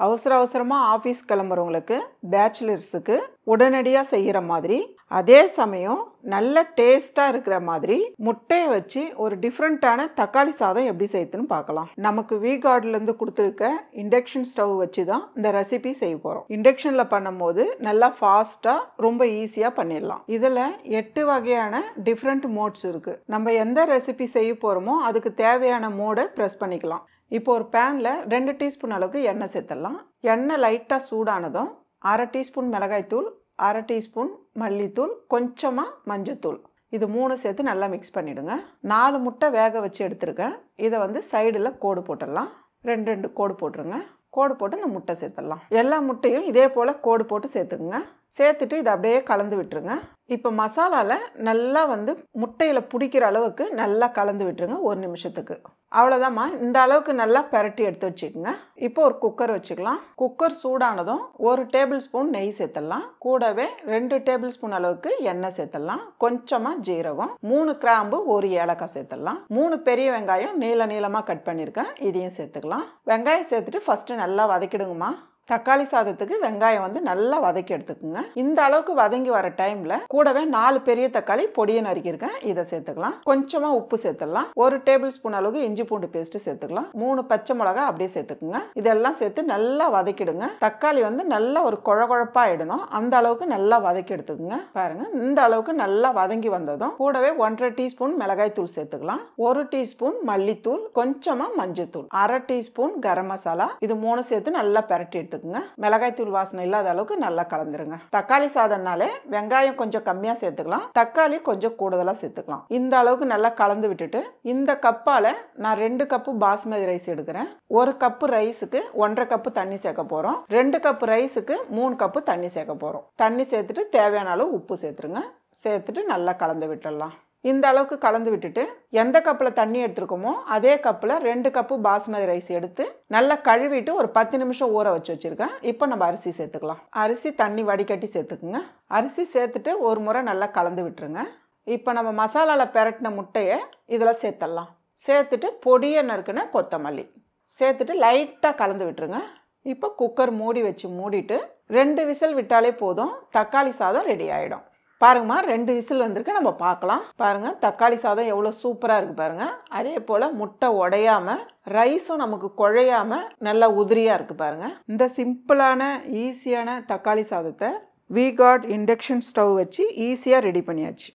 அவசர அவசரமாக ஆஃபீஸ் கிளம்புறவங்களுக்கு பேச்சுலர்ஸுக்கு உடனடியாக செய்கிற மாதிரி, அதே சமயம் நல்ல டேஸ்ட்டாக இருக்கிற மாதிரி முட்டையை வச்சு ஒரு டிஃப்ரெண்ட்டான தக்காளி சாதம் எப்படி செய்யுதுன்னு பார்க்கலாம். நமக்கு V-Guardலேருந்து கொடுத்துருக்க இண்டக்ஷன் ஸ்டவ் வச்சு தான் இந்த ரெசிபி செய்ய போகிறோம். இண்டக்ஷனில் பண்ணும்போது நல்லா ஃபாஸ்ட்டாக ரொம்ப ஈஸியாக பண்ணிடலாம். இதில் 8 வகையான டிஃப்ரெண்ட் மோட்ஸ் இருக்குது. நம்ம எந்த ரெசிபி செய்ய போகிறோமோ அதுக்கு தேவையான மோடை ப்ரெஸ் பண்ணிக்கலாம். இப்போ ஒரு பேனில் 2 டீஸ்பூன் அளவுக்கு எண்ணெய் சேர்த்துடலாம். எண்ணெய் லைட்டாக சூடானதும் 1/2 டீஸ்பூன் மிளகாய்த்தூள், 1/2 டீஸ்பூன் மல்லித்தூள், கொஞ்சமாக மஞ்சத்தூள், இது 3 சேர்த்து நல்லா மிக்ஸ் பண்ணிவிடுங்க. 4 முட்டை வேக வச்சு எடுத்துருக்கேன். இதை சைடில் கோடு போட்டுடலாம். 2 கோடு போட்டுருங்க. கோடு போட்டு இந்த முட்டை சேர்த்துடலாம். எல்லா முட்டையும் இதே போல் கோடு போட்டு சேர்த்துக்குங்க. சேர்த்துட்டு இதை அப்படியே கலந்து விட்டுருங்க. இப்போ மசாலாவில் நல்லா முட்டையில் பிடிக்கிற அளவுக்கு நல்லா கலந்து விட்டுருங்க 1 நிமிஷத்துக்கு. அவ்வளோதாம்மா. இந்த அளவுக்கு நல்லா பெரட்டி எடுத்து வச்சுக்கோங்க. இப்போ ஒரு குக்கர் வச்சுக்கலாம். குக்கர் சூடானதும் 1 டேபிள் ஸ்பூன் நெய் சேர்த்துடலாம். கூடவே 2 டேபிள் ஸ்பூன் அளவுக்கு எண்ணெய் சேர்த்துடலாம். கொஞ்சமாக ஜீரகம், 3 கிராம்பு, 1 ஏலக்காய் சேர்த்துடலாம். 3 பெரிய வெங்காயம் நீளமாக கட் பண்ணியிருக்கேன், இதையும் சேர்த்துக்கலாம். வெங்காயம் சேர்த்துட்டு ஃபஸ்ட்டு நல்லா வதக்கிடுங்கம்மா. தக்காளி சாதத்துக்கு வெங்காயம் நல்லா வதக்கி எடுத்துக்குங்க. இந்த அளவுக்கு வதங்கி வர டைம்ல கூடவே 4 பெரிய தக்காளி பொடியை நறுக்கியிருக்கேன், இதை சேர்த்துக்கலாம். கொஞ்சமா உப்பு சேர்த்துடலாம். 1 டேபிள் ஸ்பூன் அளவுக்கு இஞ்சி பூண்டு பேஸ்ட் சேர்த்துக்கலாம். 3 பச்சை மிளகாய் அப்படியே சேர்த்துக்குங்க. இதெல்லாம் சேர்த்து நல்லா வதக்கிடுங்க. தக்காளி நல்லா ஒரு குழகுழப்பா ஆயிடணும், அந்த அளவுக்கு நல்லா வதக்கி எடுத்துக்குங்க. பாருங்க, இந்த அளவுக்கு நல்லா வதங்கி வந்ததும் கூடவே 1/2 டீஸ்பூன் மிளகாய் தூள் சேர்த்துக்கலாம். 1 டீஸ்பூன் மல்லித்தூள், கொஞ்சமா மஞ்சத்தூள், 1/2 டீஸ்பூன் கரம் மசாலா, இது 3 சேர்த்து நல்லா பெரட்டி எடுத்துக்குங்க. மிளகாய் தூள் வாசனை இல்லாத அளவுக்கு நல்லா கலந்துருங்க. தக்காளி சாதம்னாலே வெங்காயம் கொஞ்சம் கம்மியா சேர்த்துக்கலாம், தக்காளி கொஞ்சம் கூடுதலா சேர்த்துக்கலாம். இந்த அளவுக்கு நல்லா கலந்து விட்டுட்டு இந்த கப்பால நான் 2 கப்பு பாஸ்மதி ரைஸ் எடுக்கிறேன். 1 கப்பு ரைஸுக்கு 1/2 கப்பு தண்ணி சேர்க்க போறோம். 2 கப்பு ரைஸுக்கு 3 கப்பு தண்ணி சேர்க்க போறோம். தண்ணி சேர்த்துட்டு தேவையான அளவு உப்பு சேர்த்துருங்க. சேர்த்துட்டு நல்லா கலந்து விட்டுடலாம். இந்த அளவுக்கு கலந்து விட்டுட்டு எந்த கப்பில் தண்ணி எடுத்துருக்கோமோ அதே கப்பில் 2 கப்பு பாஸ்மதி ரைஸ் எடுத்து நல்லா கழுவிட்டு ஒரு 10 நிமிஷம் ஊற வச்சுருக்கேன். இப்போ நம்ம அரிசி சேர்த்துக்கலாம். அரிசி தண்ணி வடிகட்டி சேர்த்துக்குங்க. அரிசி சேர்த்துட்டு ஒரு முறை நல்லா கலந்து விட்டுருங்க. இப்போ நம்ம மசாலாவில் பெரட்டின முட்டையை இதில் சேர்த்துடலாம். சேர்த்துட்டு பொடியை நறுக்குன கொத்தமல்லி சேர்த்துட்டு லைட்டாக கலந்து விட்டுருங்க. இப்போ குக்கர் மூடி வச்சு மூடிட்டு 2 விசில் விட்டாலே போதும், தக்காளி சாதம் ரெடி ஆகிடும். பாருங்கம்மா, 2 விசில் வந்திருக்கு, நம்ம பார்க்கலாம். பாருங்க, தக்காளி சாதம் எவ்வளோ சூப்பராக இருக்குது பாருங்க. அதே போல் முட்டை உடையாம, ரைஸும் நமக்கு குழையாம நல்லா உதிரியாக இருக்குது பாருங்க. இந்த சிம்பிளான ஈஸியான தக்காளி சாதத்தை V-Guard இண்டக்ஷன் ஸ்டவ் வச்சு ஈஸியாக ரெடி பண்ணியாச்சு.